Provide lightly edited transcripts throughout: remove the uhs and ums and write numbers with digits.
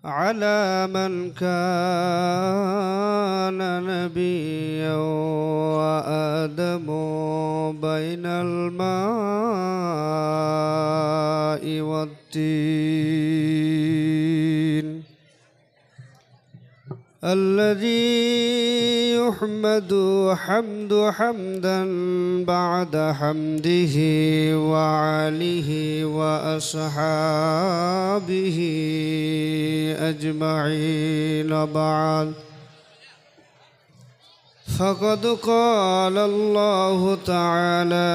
على من كان نبيا وآدم بين الماء والطين الذي يحمد حمدا بعد حمده وعليه وأصحابه أجمعين بعد فقد قال الله تعالى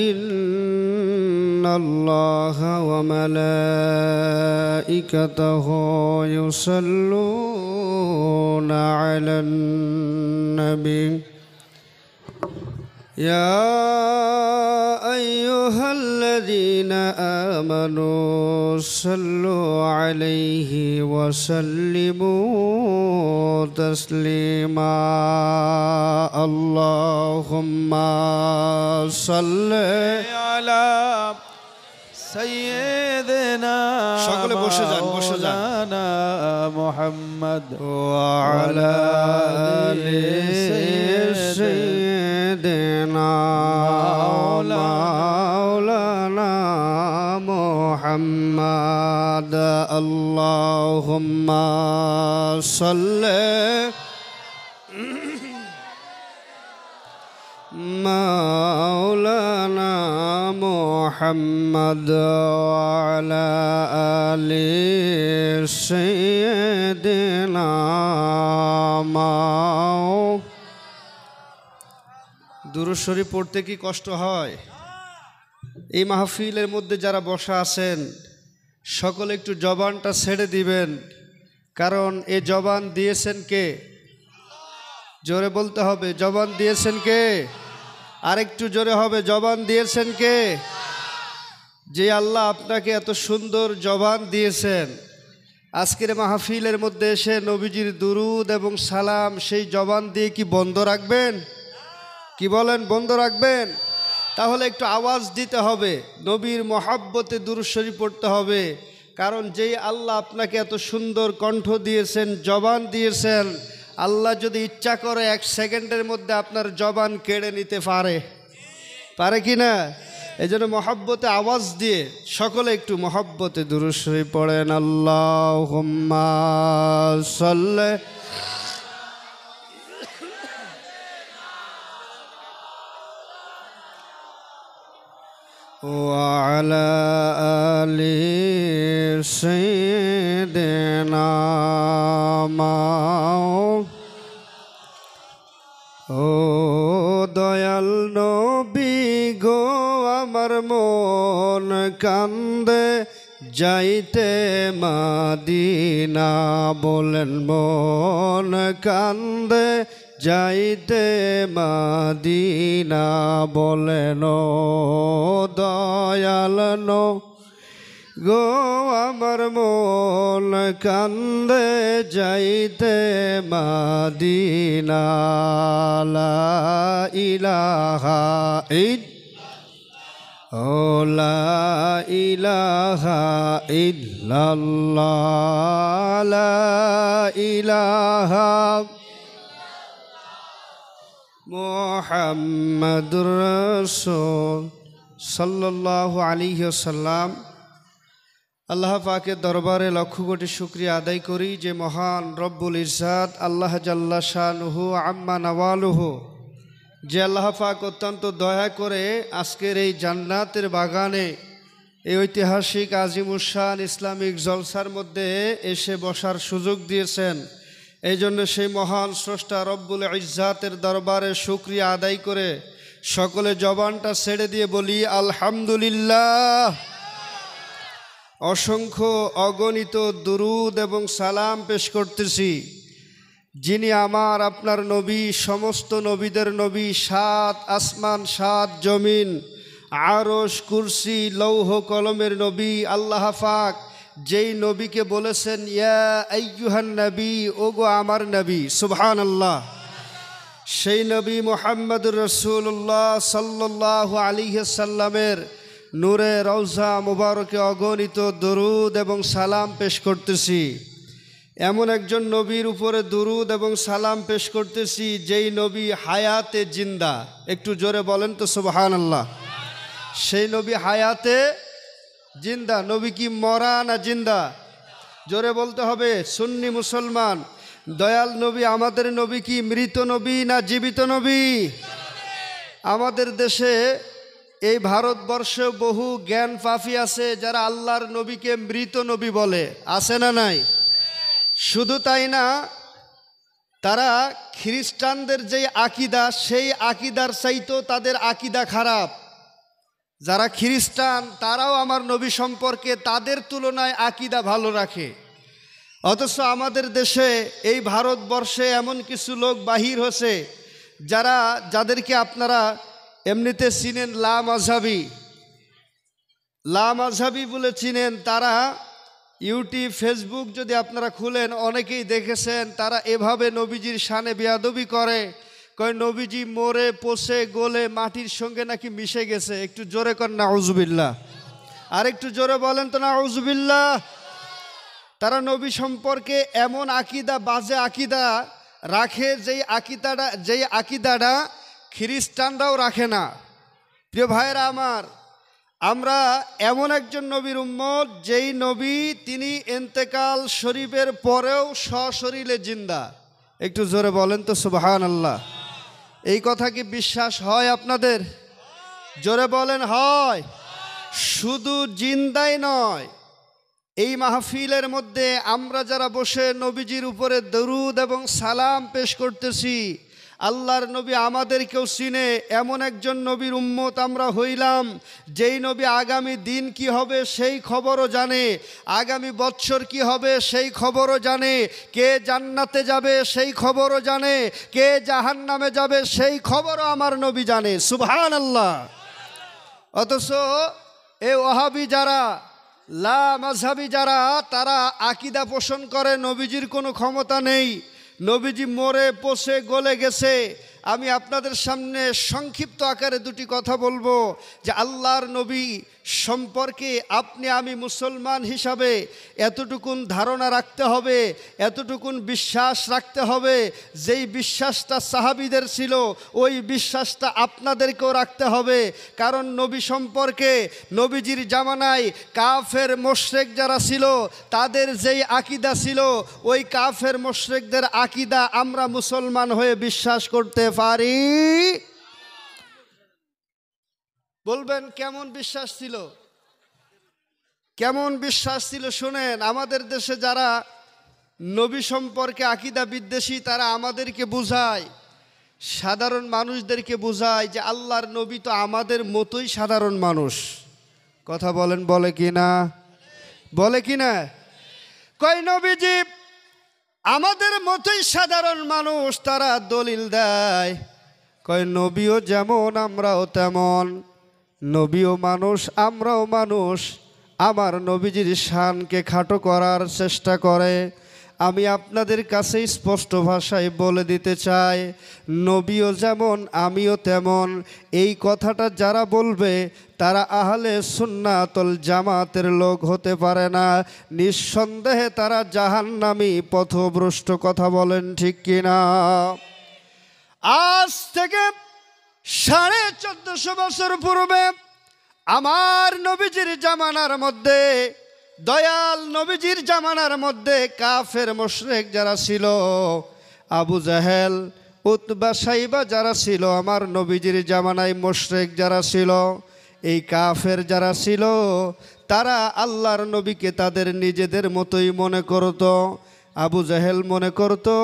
إن الله وملائكته يصلون على النبي يا أيها الذين آمنوا صلوا عليه وسلموا تسليما اللهم صل على سيدنا مولانا محمد وعلى آل سيدنا مولانا محمد اللهم صل مولانا محمد وعلى آل سيدنا দুরূদ শরীফ পড়তে কি কষ্ট হয়? এই মাহফিলের মধ্যে যারা বসা আছেন সকলে একটু জবানটা ছেড়ে দিবেন, কারণ এই জবান দিয়েছেন কে? জোরে বলতে হবে, জবান দিয়েছেন কে? আরেকটু জোরে হবে, জবান দিয়েছেন কে? যে আল্লাহ আপনাকে এত সুন্দর জবান দিয়েছেন, আজকের মাহফিলের মধ্যে এসে নবীজির দুরুদ এবং সালাম সেই জবান দিয়ে কি বন্ধ রাখবেন? কি বলেন, বন্ধ রাখবেন? তাহলে একটু আওয়াজ দিতে হবে, নবীর মহাব্বতে দুরূদ শরীফ পড়তে হবে, কারণ যেই আল্লাহ আপনাকে এত সুন্দর কণ্ঠ দিয়েছেন, জবান দিয়েছেন, আল্লাহ যদি ইচ্ছা করে 1 সেকেন্ডের মধ্যে আপনার জবান কেড়ে নিতে পারে কি না? এই জন্য মহব্বতে আওয়াজ দিয়ে সকলে একটু মহব্বতে দুরূদ শরীফ পড়েন। আল্লাহুম্মা সাল্লি وعلى آل سيدنا ও দয়াল নবী গো আমার মন কান্দে যাইতে মদিনা, বলেন মন কান্দে যাইতে মদিনা, বলেন ও দয়াল গো আমার মন কান্দে যাইতে মদিনা। লা ইলাহা লা ইলাহা ইল্লাল্লাহ, লা ইলাহা মুহাম্মাদুর রাসূল সাল্লাল্লাহু আলাইহি ওয়াসাল্লাম। আল্লাহ পাকের দরবারে লক্ষ কোটি শুকরিয়া আদায় করি যে মহান রব্বুল ইজ্জাত আল্লাহ জাল্লা শানুহু আম্মা নওয়ালুহু, যে আল্লাহ পাক অত্যন্ত দয়া করে আজকের এই জান্নাতের বাগানে এই ঐতিহাসিক আজিমুশান ইসলামিক জলসার মধ্যে এসে বসার সুযোগ দিয়েছেন। এই জন্য সেই মহান স্রষ্টা রব্বুল ইজ্জাতের দরবারে শুকরিয়া আদায় করে সকলে জবানটা ছেড়ে দিয়ে বলি আলহামদুলিল্লাহ। অসংখ্য অগণিত দুরুদ এবং সালাম পেশ করতেছি যিনি আমার আপনার নবী, সমস্ত নবীদের নবী, 7 আসমান 7 জমিন, আরশ কুরসি লৌহ কলমের নবী আল্লাহ পাক যেই নবীকে বলেছেন ইয়া আইয়ুহান নবী, ওগো আমার নবী, সুবহানাল্লাহ। সেই নবী মুহাম্মদুর রাসূলুল্লাহ সাল্লাল্লাহু আলাইহি সাল্লামের নূরে রওজা মুবারকে অগণিত দরুদ এবং সালাম পেশ করতেছি। এমন একজন নবীর উপরে দরুদ এবং সালাম পেশ করতেছি যেই নবী হায়াতে জিন্দা। একটু জোরে বলেন তো সুবহানাল্লাহ। সেই নবী হায়াতে জিন্দা। নবী কি মরা না জিন্দা? জোরে বলতে হবে সুন্নি মুসলমান। দয়াল নবী আমাদের নবী কি মৃত নবী না জীবিত নবী? আমাদের দেশে এই ভারতবর্ষে বহু জ্ঞান পাপী আছে যারা আল্লাহর নবীকে মৃত নবী বলে, আছে না নাই? শুধু তাই না, তারা খ্রিস্টানদের যেই আকিদা সেই আকিদার চাইতেও তাদের আকিদা খারাপ। যারা খ্রিস্টান তারাও আমার নবী সম্পর্কে তাদের তুলনায় আকিদা ভালো রাখে। অথচ আমাদের দেশে এই ভারতবর্ষে এমন কিছু লোক বাহির হয়েছে যাদেরকে আপনারা এমনিতে চিনেন লা মাযহাবী বলে চিনেন। তারা ইউটিউব ফেসবুক যদি আপনারা খুলেন অনেকেই দেখেছেন, তারা এভাবে নবীজির শানে বেয়াদবি করে, কয় নবীজি মরে পচে গলে মাটির সঙ্গে নাকি মিশে গেছে। একটু জোরে কর নাউজুবিল্লাহ। আর একটু জোরে বলেন তো নাউজুবিল্লাহ। তারা নবী সম্পর্কে এমন আকিদা, বাজে আকিদা রাখে যেই আকিদাটা খ্রিস্টানরাও রাখে না। প্রিয় ভাইয়েরা আমার, আমরা এমন একজন নবীর উম্মত যেই নবী তিনি ইন্তেকাল শরীফের পরেও সশরীরে জিন্দা। একটু জোরে বলেন তো সুবহানাল্লাহ। এই কথা কি বিশ্বাস হয় আপনাদের? জোরে বলেন হয়। শুধু জিন্দাই নয়, এই মাহফিলের মধ্যে আমরা যারা বসে নবীজির উপরে দরুদ এবং সালাম পেশ করতেছি, আল্লাহর নবী আমাদেরকেও চিনে। এমন একজন নবীর উম্মত আমরা হইলাম যেই নবী আগামী দিন কি হবে সেই খবরও জানে, আগামী বৎসর কি হবে সেই খবরও জানে, কে জান্নাতে যাবে সেই খবরও জানে, কে জাহান্নামে যাবে সেই খবরও আমার নবী জানে। সুবহানাল্লাহ। অথচ এ ওয়াহাবি যারা, লা মাযহাবী যারা, তারা আকিদা পোষণ করে নবীজির কোনো ক্ষমতা নেই, নবীজি মরে পচে গলে গেছে। আমি আপনাদের সামনে সংক্ষিপ্ত আকারে দুটি কথা বলবো যে আল্লাহর নবী সম্পর্কে আপনি আমি মুসলমান হিসাবে এতটুকুন ধারণা রাখতে হবে, এতটুকুন বিশ্বাস রাখতে হবে, যেই বিশ্বাসটা সাহাবীদের ছিল ওই বিশ্বাসটা আপনাদেরকেও রাখতে হবে। কারণ নবী সম্পর্কে নবীজির জামানায় কাফের মুশরিক যারা ছিল তাদের যেই আকিদা ছিল ওই কাফের মুশরিকদের আকিদা আমরা মুসলমান হয়ে বিশ্বাস করতে পারি। বলবেন কেমন বিশ্বাস ছিল? কেমন বিশ্বাস ছিল শোনেন। আমাদের দেশে যারা নবী সম্পর্কে আকিদা বিদ্বেষী তারা আমাদেরকে বুঝায়, সাধারণ মানুষদেরকে বুঝায় যে আল্লাহর নবী তো আমাদের মতোই সাধারণ মানুষ। কথা বলেন, বলে কি না? বলে কি না? কয় নবীজি আমাদের মতোই সাধারণ মানুষ। তারা দলিল দেয়, কয় নবীও যেমন আমরাও তেমন, নবীও মানুষ আমরাও মানুষ। আমার নবীজির শানকে খাটো করার চেষ্টা করে। আমি আপনাদের কাছে স্পষ্ট ভাষায় বলে দিতে চাই, নবীও যেমন আমিও তেমন। এই কথাটা যারা বলবে তারা আহলে সুন্নাতুল জামাতের লোক হতে পারে না। নিঃসন্দেহে তারা জাহান্নামী পথভ্রষ্ট। কথা বলেন ঠিক কিনা? আজ থেকে 1450 বছর পূর্বে আমার নবীজির জামানার মধ্যে, দয়াল নবীজির জামানার মধ্যে কাফের মুশরিক যারা ছিল, আবু জাহেল, উতবা, সাইবা যারা ছিল, আমার নবীজির জামানায় মুশরিক যারা ছিল, এই কাফের যারা ছিল, তারা আল্লাহর নবীকে তাদের নিজেদের মতোই মনে করতো। আবু জাহেল মনে করতো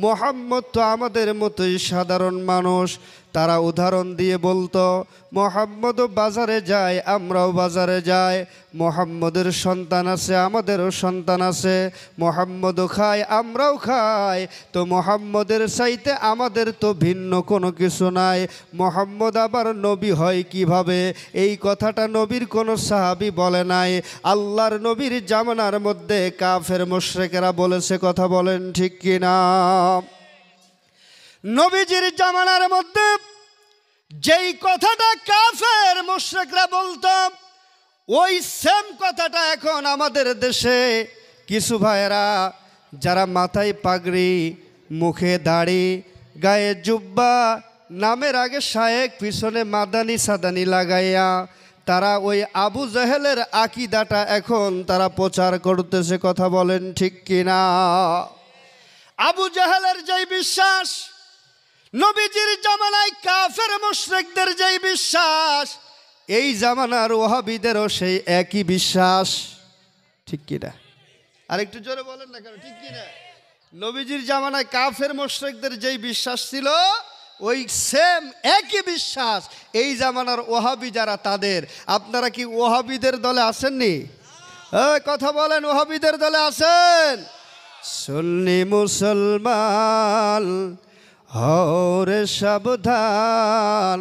মুহাম্মদ তো আমাদের মতোই সাধারণ মানুষ। তারা উদাহরণ দিয়ে বলতো মুহাম্মদও বাজারে যায়, আমরাও বাজারে যাই, মুহাম্মদের সন্তান আছে, আমাদেরও সন্তান আছে, মুহাম্মদও খায়, আমরাও খাই, তো মুহাম্মদের চাইতে আমাদের তো ভিন্ন কোনো কিছু নাই। মুহাম্মদ আবার নবী হয় কিভাবে? এই কথাটা নবীর কোনো সাহাবী বলে নাই, আল্লাহর নবীর জামানার মধ্যে কাফের মুশরিকেরা বলেছে। কথা বলেন ঠিক কিনা? নবীজির জামানার মধ্যে যেই কথাটা কাফের মুশরিকরা বলতো ওই সেম কথাটা এখন আমাদের দেশে কিছু ভাইয়েরা যারা মাথায় পাগড়ি, মুখে দাড়ি, গায়ে জুব্বা, নামের আগে শায়েক, পিছনে মাদানি সাদানি লাগাইয়া তারা ওই আবু জাহেলের আকিদাটা এখন তারা প্রচার করতেছে। কথা বলেন ঠিক কিনা? আবু জাহেলের যেই বিশ্বাস, নবীজির জামানায় কাফের মুশরিকদের যেই বিশ্বাস, এই জামানার ওহাবিদেরও সেই একই বিশ্বাস। ঠিক কিনা? আর একটু জোরে বলেন না কেন, ঠিক কিনা? নবীজির জামানায় কাফের মুশরিকদের যেই বিশ্বাস ছিল, ওই সেম একই বিশ্বাস এই জামানার ওহাবি যারা তাদের। আপনারা কি ওহাবিদের দলে আসেননি? কথা বলেন, ওহাবিদের দলে আছেন? সুন্নি মুসলমান হরে সাবধান,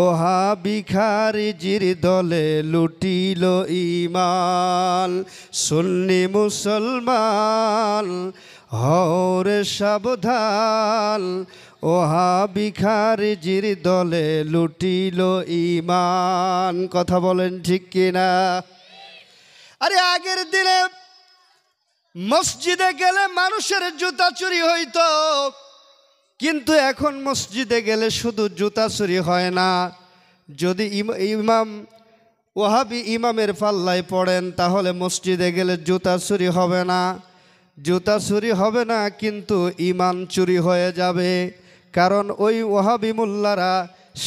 ওহাবি খারিজির দলে লুটিল ঈমান। সুন্নি মুসলমান হরে সাবধান, ওহাবি খারিজির দলে লুটিল ঈমান। কথা বলেন ঠিক কিনা? আরে আগের দিনে মসজিদে গেলে মানুষের জুতা চুরি হইতো, কিন্তু এখন মসজিদে গেলে শুধু জুতা চুরি হয় না, যদি ইমাম ওহাবি ইমামের পাল্লায় পড়েন তাহলে মসজিদে গেলে জুতা চুরি হবে না। জুতা চুরি হবে না, কিন্তু ঈমান চুরি হয়ে যাবে। কারণ ওই ওহাবি মোল্লারা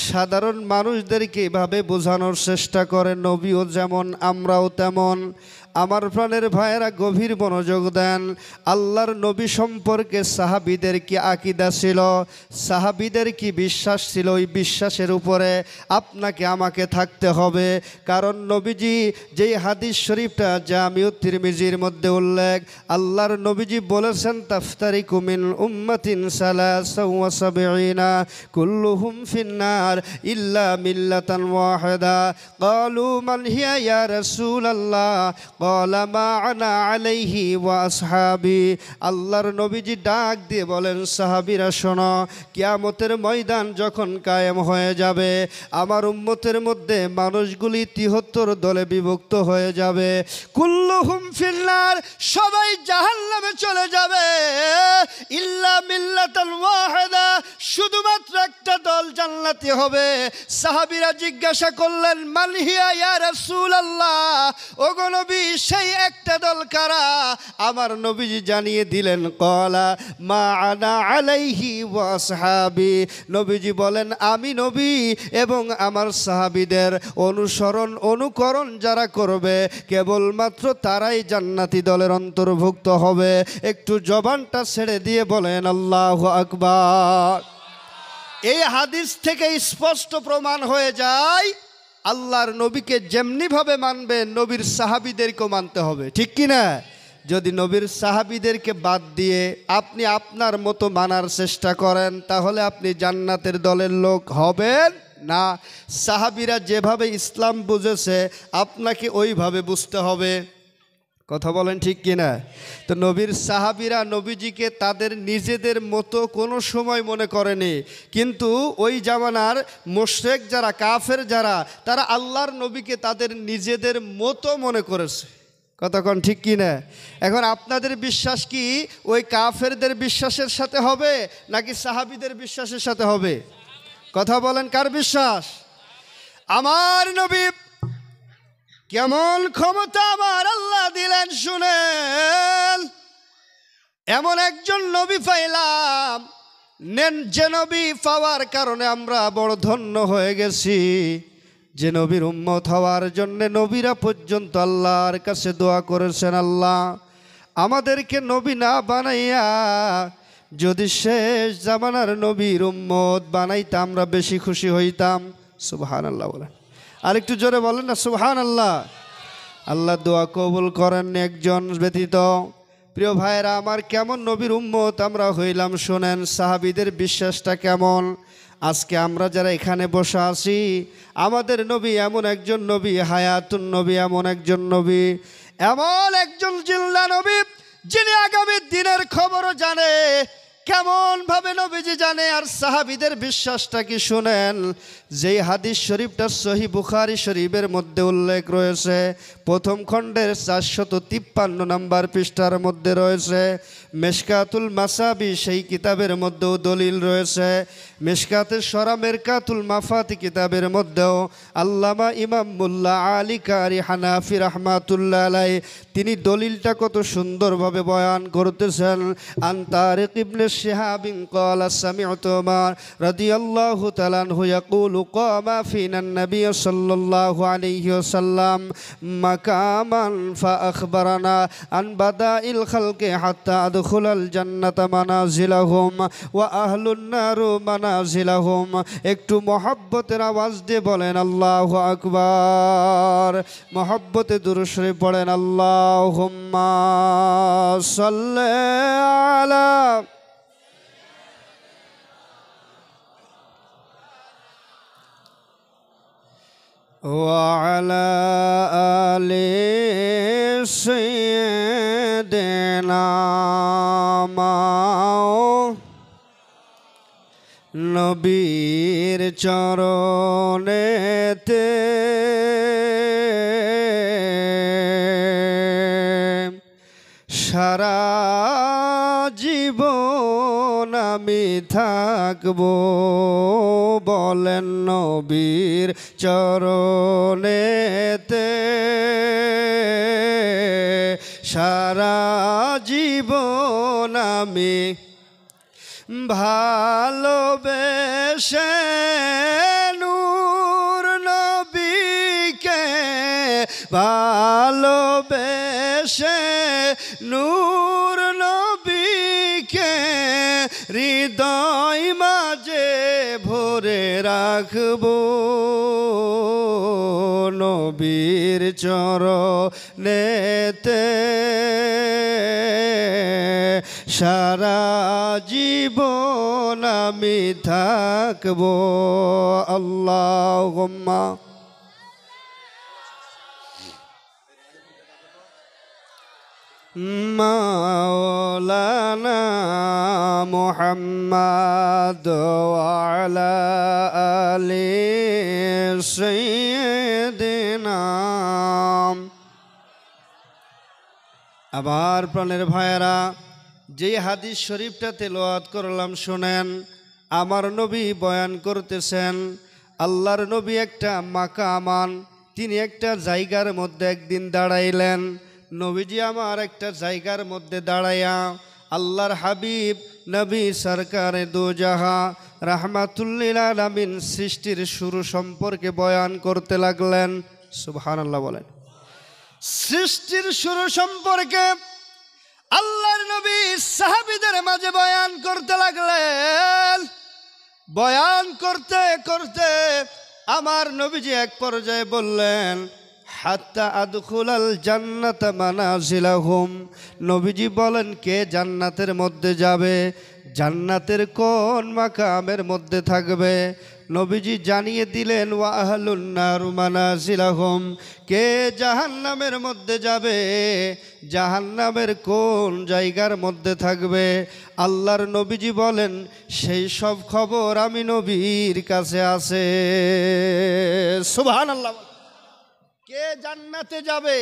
সাধারণ মানুষদেরকে এভাবে বোঝানোর চেষ্টা করে, নবীও যেমন আমরাও তেমন। আমার প্রাণের ভাইয়েরা গভীর মনোযোগ দেন। আল্লাহর নবী সম্পর্কে সাহাবীদের কি আকীদা ছিল, সাহাবীদের কি বিশ্বাস ছিল, ওই বিশ্বাসের উপরে আপনাকে আমাকে থাকতে হবে। কারণ নবীজি যেই হাদিস শরীফটা জামিউত তিরমিজির মধ্যে উল্লেখ, আল্লাহর নবীজি বলেছেন, তাফতারিকু মিন উম্মাতিন সালাসা ওয়া সাবঈনা কুল্লুহুম ফিন্নার ইল্লা মিল্লাতান ওয়াহিদা। ক্বালু মান হিয়া ইয়া রাসূলুল্লাহ? ক্বালা মা আনা আলাইহি ওয়া আসহাবি। আল্লাহর নবীজি ডাক দিয়ে বলেন, সাহাবীরা শোনো, কিয়ামতের ময়দান যখন কায়েম হয়ে যাবে, আমার উম্মতের মধ্যে মানুষগুলি 73 দলে বিভক্ত হয়ে যাবে। কুল্লুহুম ফিন্নার, সবাই জাহান্নামে চলে যাবে। ইল্লা মিল্লাতান ওয়াহিদা, শুধুমাত্র একটা দল জান্নাতি হবে। সাহাবীরা জিজ্ঞাসা করলেন, মান হিয়া ইয়া রাসূলুল্লাহ? ওগো নবী, সেই একটা দল কারা? আমার নবীজি জানিয়ে দিলেন, ক্বালা মা আনা আলাইহি ওয়া আসহাবি। নবীজি বলেন, আমি নবী এবং আমার সাহাবীদের অনুকরণ যারা করবে, কেবলমাত্র তারাই জান্নাতি দলের অন্তর্ভুক্ত হবে। একটু জবানটা ছেড়ে দিয়ে বলেন আল্লাহু আকবার। এই হাদিস থেকে স্পষ্ট প্রমাণ হয়ে যায়, আল্লাহর নবীকে যেমনিভাবে মানবেন, নবীর সাহাবীদেরকেও মানতে হবে। ঠিক কি না? যদি নবীর সাহাবীদেরকে বাদ দিয়ে আপনি আপনার মতো মানার চেষ্টা করেন, তাহলে আপনি জান্নাতের দলের লোক হবেন না। সাহাবীরা যেভাবে ইসলাম বুঝেছে, আপনাকে ওইভাবে বুঝতে হবে। কথা বলেন ঠিক কিনা? তো নবীর সাহাবীরা নবীজিকে তাদের নিজেদের মতো কোনো সময় মনে করেনি, কিন্তু ওই জামানার মুশরিক যারা, কাফের যারা, তারা আল্লাহর নবীকে তাদের নিজেদের মতো মনে করেছে। কতক্ষণ ঠিক কিনা? এখন আপনাদের বিশ্বাস কি ওই কাফেরদের বিশ্বাসের সাথে হবে নাকি সাহাবীদের বিশ্বাসের সাথে হবে? কথা বলেন, কার বিশ্বাস? আমার নবী কেমন ক্ষমতা আমার আল্লাহ দিলেন শুনেন। এমন একজন নবী পাইলাম, যে নবী পাওয়ার কারণে আমরা বড় ধন্য হয়ে গেছি। যে নবীর উম্মত হওয়ার জন্য নবীরা পর্যন্ত আল্লাহর কাছে দোয়া করেছেন, আল্লাহ আমাদেরকে নবী না বানাইয়া যদি শেষ জামানার নবীর উম্মত বানাইতে আমরা বেশি খুশি হইতাম। সুবহানাল্লাহ বলেন, আরেকটু জোরে বলেন না সুবহানাল্লাহ। আল্লাহ দোয়া কবুল করেন একজন ব্যতীত। প্রিয় ভাইয়েরা আমার, কেমন নবীর উম্মত আমরা হইলাম শোনেন। সাহাবীদের বিশ্বাসটা কেমন? আজকে আমরা যারা এখানে বসে আছি, আমাদের নবী এমন একজন নবী, হায়াতুন নবী এমন একজন নবী, এমন একজন জিল্লা নবী, যিনি আগামী দিনের খবরও জানে, কেমন ভাবে নবীজি জানে আর সাহাবীদের বিশ্বাসটা কি শুনেন। যেই হাদিস শরীফটা সহিহ বুখারী শরীফের মধ্যে উল্লেখ রয়েছে, প্রথম খণ্ডের 453 নম্বর পৃষ্ঠার মধ্যে রয়েছে। মেশকাতুল মাসাবি সেই কিতাবের মধ্যেও দলিল রয়েছে। মেশকাতের সরা মেরকাতুল মাফাতি কিতাবের মধ্যেও আল্লামা ইমাম মুল্লা আলী কারি হানাফি রাহমাতুল্লাহ আলাইহি তিনি দলিলটা কত সুন্দরভাবে বয়ান করতেছেন। আন তারিক ইবনে শিহাবিন ক্বালা সামি'তু উমর রাদিয়াল্লাহু তাআলা আনহু ইয়াকুলু কামা ফিনা নবী সাল্লাল্লাহু আলাইহি ওয়াসাল্লাম মাকামান ফাআখবারানা আন বাদাইল খালকি হাত্তা আদখুলাল জান্নাতা মানাজিলাহুম ওয়া আহলুন নারু মানাজিলাহুম। একটু মহব্বতের আওয়াজ দিয়ে বলেন আল্লাহু আকবার। মহব্বতে দুরূদ শরীফ পড়েন আল্লাহুম্মা সাল্লি আলা وعلى آل سيدنا নবীর চরণেতে সারা জীবন আমি থাকব। বলেন নবীর চরণেতে সারা জীবন আমি ভালোবেসে নূর নবীকে ভালোবেসে নূর নবীকে হৃদয় মাঝে ভরে রাখব। নবীর চরণেতে সারা জীবন আমি থাকব। আল্লাহুম্মা মাওলানা মুহাম্মদ ওয়া আলা আলি সাইয়্যিদিনা। আবার প্রাণের ভাইয়েরা, যেই হাদিস শরীফটা তেলাওয়াত করলাম শোনেন। আমার নবী বয়ান করতেছেন, আল্লাহর নবী একটা মাকামান, তিনি একটা জায়গার মধ্যে একদিন দাঁড়াইলেন। নবীজি আমার একটা জায়গার মধ্যে দাঁড়াইয়া আল্লাহর হাবিব নবী সরকারে দু জাহা রাহমাতুল্লিল আলামিন সৃষ্টির শুরু সম্পর্কে বয়ান করতে লাগলেন। সুবহানাল্লাহ বলেন। সৃষ্টির শুরু সম্পর্কে আল্লাহর নবী সাহাবীদের মাঝে বয়ান করতে লাগলেন। বয়ান করতে করতে আমার নবীজি এক পর্যায়ে বললেন, হাত্তা আদখুলাল জান্নাতা মানাজিলাহুম। নবীজি বলেন, কে জান্নাতের মধ্যে যাবে, জান্নাতের কোন মাকামের মধ্যে থাকবে। নবীজি জানিয়ে দিলেন, ওয়া আহলুন নারু মানাজিলাহুম, কে জাহান্নামের মধ্যে যাবে, জাহান্নামের কোন জায়গার মধ্যে থাকবে। আল্লাহর নবীজি বলেন, সেই সব খবর আমি নবীর কাছে আছে। সুবহানাল্লাহ। কে জান্নাতে যাবে,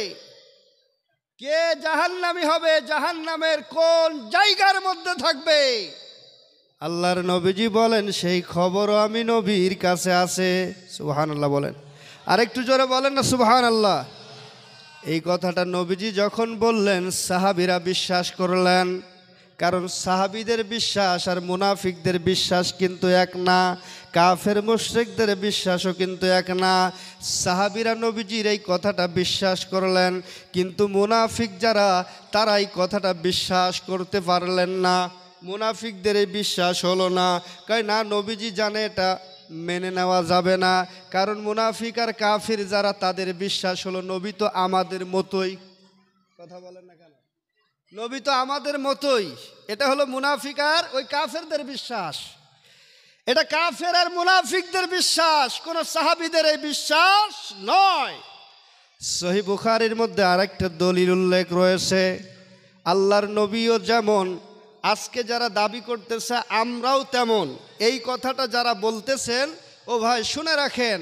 কে জাহান্নামী হবে, জাহান্নামের কোন জায়গার মধ্যে থাকবে, আল্লাহর নবীজি বলেন সেই খবরও আমি নবীর কাছে আছে। সুবহানাল্লাহ বলেন। আরেকটু জোরে বলেন না সুবহানাল্লাহ। এই কথাটা নবীজি যখন বললেন সাহাবীরা বিশ্বাস করলেন। কারণ সাহাবীদের বিশ্বাস আর মুনাফিকদের বিশ্বাস কিন্তু এক না, কাফের মুশরিকদের বিশ্বাসও কিন্তু এক না। সাহাবীরা নবীজির এই কথাটা বিশ্বাস করলেন, কিন্তু মুনাফিক যারা তারা এই কথাটা বিশ্বাস করতে পারলেন না। মুনাফিকদের এই বিশ্বাস হলো না, কয় না নবীজি জানে এটা মেনে নেওয়া যাবে না। কারণ মুনাফিক আর কাফির যারা তাদের বিশ্বাস হলো নবী তো আমাদের মতোই। কথা বলেন না কেন? নবী তো আমাদের মতোই। এটা হলো মুনাফিক আর ওই কাফেরদের বিশ্বাস। এটা কাফের আর মুনাফিকদের বিশ্বাস, কোন সাহাবীদের এই বিশ্বাস নয়। সহিহ বুখারীর মধ্যে আরেকটা দলিল উল্লেখ রয়েছে। আল্লাহর নবীও যেমন আজকে যারা দাবি করতেছে আমরাও তেমন, এই কথাটা যারা বলতেছেন, ও ভাই শুনে রাখেন,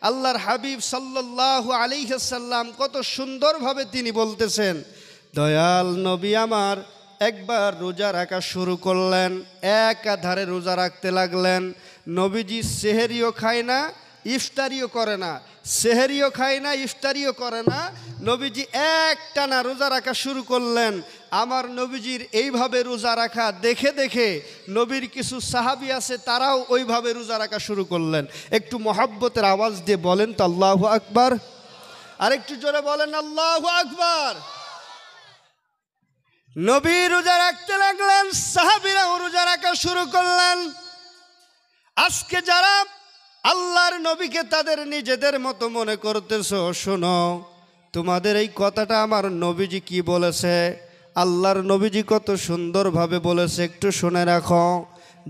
আল্লাহর হাবিব সাল্লাল্লাহু আলাইহি সাল্লাম কত সুন্দরভাবে তিনি বলতেছেন, দয়াল নবী আমার একবার রোজা রাখা শুরু করলেন, একাধারে রোজা রাখতে লাগলেন। নবীজি সেহেরিও খায় না, ইফতারিও করে না, সেহেরিও খায় না, ইফতারিও করে না, নবীজি একটানা রোজা রাখা শুরু করলেন। আমার নবীজির এইভাবে রোজা রাখা দেখে দেখে নবীর কিছু সাহাবী আছে, তারাও ওইভাবে রোজা রাখা শুরু করলেন। একটু মহাব্বতের আওয়াজ দিয়ে বলেন তো আল্লাহু আকবার, আর একটু জোরে বলেন আল্লাহু আকবার। নবী রোজা রাখতে লাগলেন, সাহাবীরাও রোজা রাখা শুরু করলেন। আজকে যারা আল্লাহর নবীকে তাদের নিজেদের মতো মনে করতেছো, শোনো, তোমাদের এই কথাটা আমার নবীজি কি বলেছে, আল্লাহর নবীজি কত সুন্দরভাবে বলেছে, একটু শুনে রাখো।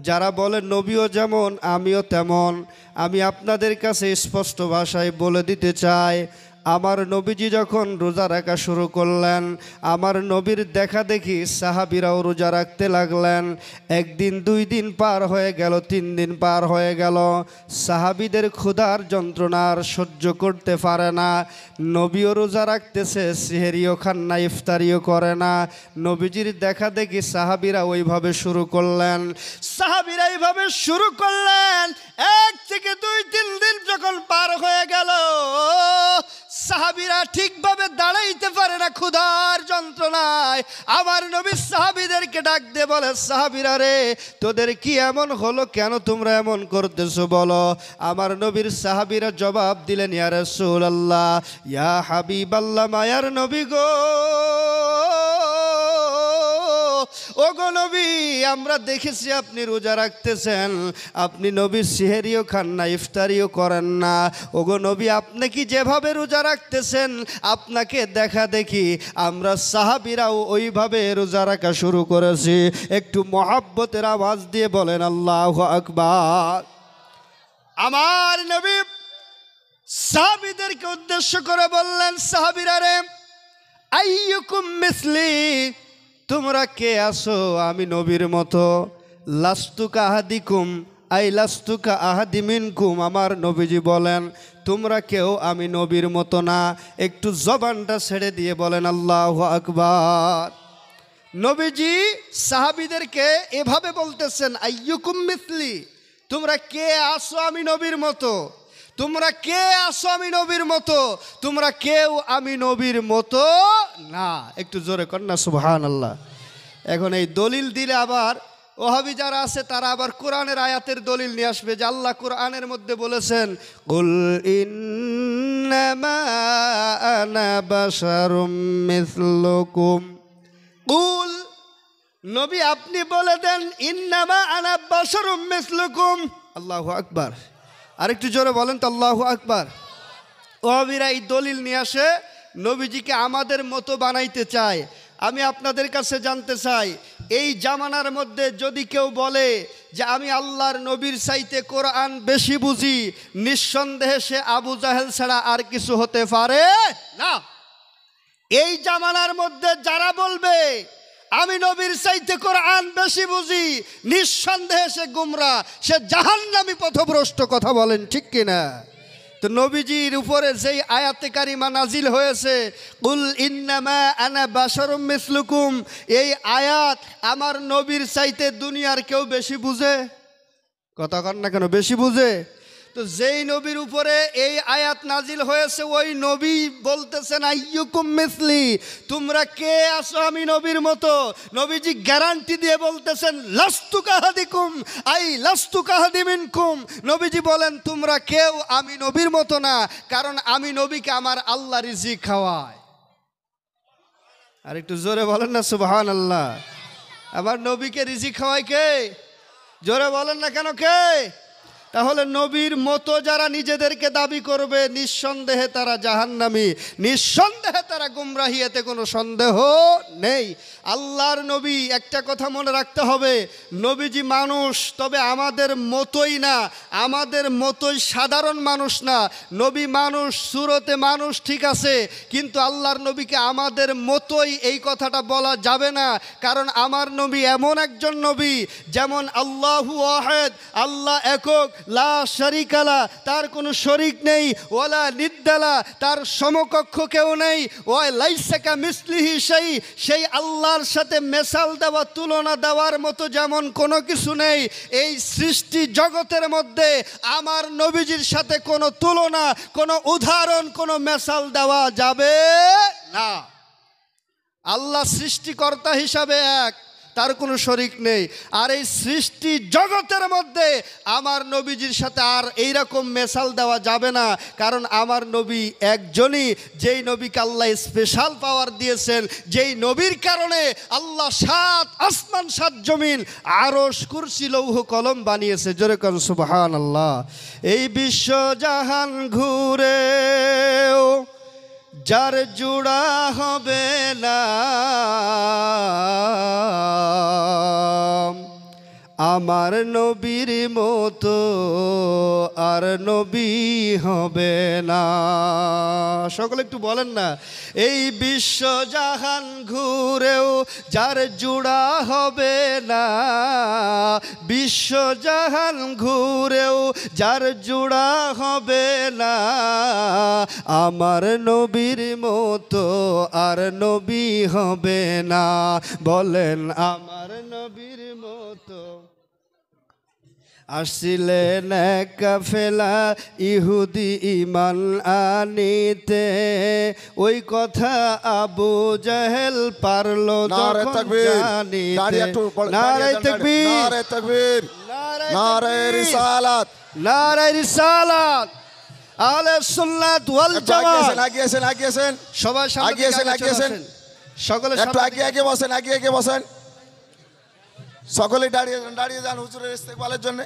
যারা বলে নবীও যেমন আমিও তেমন, আমি আপনাদের কাছে স্পষ্ট ভাষায় বলে দিতে চাই, আমার নবীজি যখন রোজা রাখা শুরু করলেন, আমার নবীর দেখা দেখি সাহাবীরাও রোজা রাখতে লাগলেন। একদিন, 2 দিন পার হয়ে গেল, 3 দিন পার হয়ে গেল, সাহাবীদের ক্ষুধার যন্ত্রণা আর সহ্য করতে পারে না। নবীও রোজা রাখতেছে, সেহেরিও খান না, ইফতারিও করে না। নবীজির দেখা দেখি সাহাবীরা ওইভাবে শুরু করলেন, সাহাবীরা এইভাবে শুরু করলেন। 1 থেকে 2, 3 দিন যখন পার হয়ে গেল, সাহাবীরা ঠিকভাবে দাঁড়াইতে পারে না ক্ষুধার যন্ত্রণায়। আমার নবী সাহাবীদেরকে ডাক দিয়ে বলে, সাহাবীরা রে, তোদের কি এমন হলো, কেন তোমরা এমন করতেছো বলো। আমার নবীর সাহাবীরা জবাব দিলেন, ইয়া রাসূলুল্লাহ, ইয়া হাবিবাল্লাহ, মায়ার নবী গো, ওগো নবী, আমরা দেখেছি আপনি রোজা রাখতেছেন, আপনি নবী সেহেরিও খান না, ইফতারিও করেন না। ওগো নবী, আপনি কি যেভাবে রোজা রাখতেছেন, আপনাকে দেখা দেখি আমরা সাহাবীরাও ওইভাবে রোজা রাখা শুরু করেছি। একটু মহাব্বতের আওয়াজ দিয়ে বলেন আল্লাহু আকবার। আমার নবী সাহাবীদেরকে উদ্দেশ্য করে বললেন, সাহাবীরা রে, আইয়ুকুম মিসলি, তোমরা কে আসো আমি নবীর মতো, লাস্তুকা আহাদিকুম আই লাস্তুকা আহাদি মিনকুম। আমার নবীজি বলেন, তোমরা কেউ আমি নবীর মতো না। একটু জবানটা ছেড়ে দিয়ে বলেন আল্লাহু আকবার। নবীজি সাহাবীদেরকে এভাবে বলতেছেন, আইয়ুকুম মিসলি, তোমরা কে আসো আমি নবীর মতো, তোমরা কে আসো আমি নবীর মতো, তোমরা কেউ আমি নবীর মতো না। একটু জোরে কর না সুবহানাল্লাহ। এখন এই দলিল দিলে আবার ওহাবি যারা আছে তারা আবার কোরআনের আয়াতের দলিল নিয়ে আসবে, যে আল্লাহ কোরআনের মধ্যে বলেছেন, কুল ইন্নামা আনা বাশারুম মিসলুকুম। কুল, নবী আপনি বলে দেন, ইন্নামা আনা বাশারুম মিসলুকুম। আল্লাহু আকবার। আরেকটু জোরে বলেন তো আল্লাহু আকবার। ওহাবিরা এই দলিল নিয়ে আসে, নবীজিকে আমাদের মতো বানাইতে চায়। আমি আপনাদের কাছে জানতে চাই, এই জামানার মধ্যে যদি কেউ বলে যে আমি আল্লাহর নবীর চাইতে কোরআন বেশি বুঝি, নিঃসন্দেহে সে আবু জাহেল ছাড়া আর কিছু হতে পারে না। এই জামানার মধ্যে যারা বলবে আমি নবীর চাইতে কোরআন বেশি বুঝি, নিঃসন্দেহে সে গুমরা, সে জাহান্নামী পথভ্রষ্ট। কথা বলেন ঠিক কিনা? তো নবীজির উপরে যেই আয়াতে কারিমা নাজিল হয়েছে, কুল ইন্নামা আনা বাশারুম মিসলুকুম, এই আয়াত আমার নবীর চাইতে দুনিয়ার কেউ বেশি বুঝে? কথা কন না কেন, বেশি বুঝে? তো যেই নবীর উপরে এই আয়াত নাজিল হয়েছে, ওই নবী বলতেছেন, আইয়ুকুম মিসলি, তোমরা কে আসো আমি নবীর মতো। নবীজি গ্যারান্টি দিয়ে বলতেছেন, লাস্তু কাহাদিকুম আই লাস্তু কাহাদি মিনকুম। নবীজি বলেন, তোমরা কেউ আমি নবীর মতো না, কারণ আমি নবীকে আমার আল্লাহ রিজিক খাওয়ায়। আর একটু জোরে বলেন না সুবহানাল্লাহ। আমার নবীকে রিজিক খাওয়ায় কে? জোরে বলেন না কেন, কে? তাহলে নবীর মতো যারা নিজেদেরকে দাবি করবে নিঃসন্দেহে তারা জাহান্নামী, নিঃসন্দেহে তারা গুমরাহী, এতে কোনো সন্দেহ নেই। আল্লাহর নবী, একটা কথা মনে রাখতে হবে, নবীজি মানুষ, তবে আমাদের মতোই না, আমাদের মতোই সাধারণ মানুষ না। নবী মানুষ, সুরতে মানুষ ঠিক আছে, কিন্তু আল্লাহর নবীকে আমাদের মতোই এই কথাটা বলা যাবে না। কারণ আমার নবী এমন একজন নবী, যেমন আল্লাহু ওয়াহিদ, আল্লাহ একক, লা শারিকা লা, তার কোনো শরিক নেই, ওয়ালা নিদ্দালা, তার সমকক্ষ কেউ নেই, ওয়া লাইসা কামিসলিহি শাই, সেই আল্লাহর সাথে মেসাল দেওয়া, তুলনা দেওয়ার মতো যেমন কোনো কিছু নেই। এই সৃষ্টি জগতের মধ্যে আমার নবীজির সাথে কোনো তুলনা, কোনো উদাহরণ, কোনো মেসাল দেওয়া যাবে না। আল্লাহ সৃষ্টিকর্তা হিসাবে এক, তার কোনো শরিক নেই। আর এই সৃষ্টি জগতের মধ্যে আমার নবীজির সাথে আর এইরকম মেসাল দেওয়া যাবে না। কারণ আমার নবী একজনই, যেই নবীকে আল্লাহ স্পেশাল পাওয়ার দিয়েছেন, যেই নবীর কারণে আল্লাহ 7 আসমান 7 জমিন, আরশ, কুরসি, লৌহ কলম বানিয়েছে। জোরে কোন সুবহানাল্লাহ। এই বিশ্ব জাহান ঘুরেও যার জোড়া হবে না, আমার নবীর মতো আর নবী হবে না। সকলে একটু বলেন না, এই বিশ্ব জাহান ঘুরেও যার জোড়া হবে না, বিশ্ব জাহান ঘুরেও যার জোড়া হবে না, আমার নবীর মতো আর নবী হবে না। বলেন আমার নবীর মতো। আসছিলেন এক কাফেলা ইহুদি ইমান আনিতে, ওই কথা আবু জাহেল পারলো যখন জানিতে। নারে তাকবীর, নারে তাকবীর, নারে রিসালাত, নারে রিসালাত, আহলে সুন্নাত ওয়াল জামাত। আগিয়েছেন সবাই সামনে দিকে আগিয়েছেন, সকলে একটু আগে বসেন, আগে বসেন। সকলে দাঁড়িয়ে যান হুজুরের ইস্তেকবালের জন্য।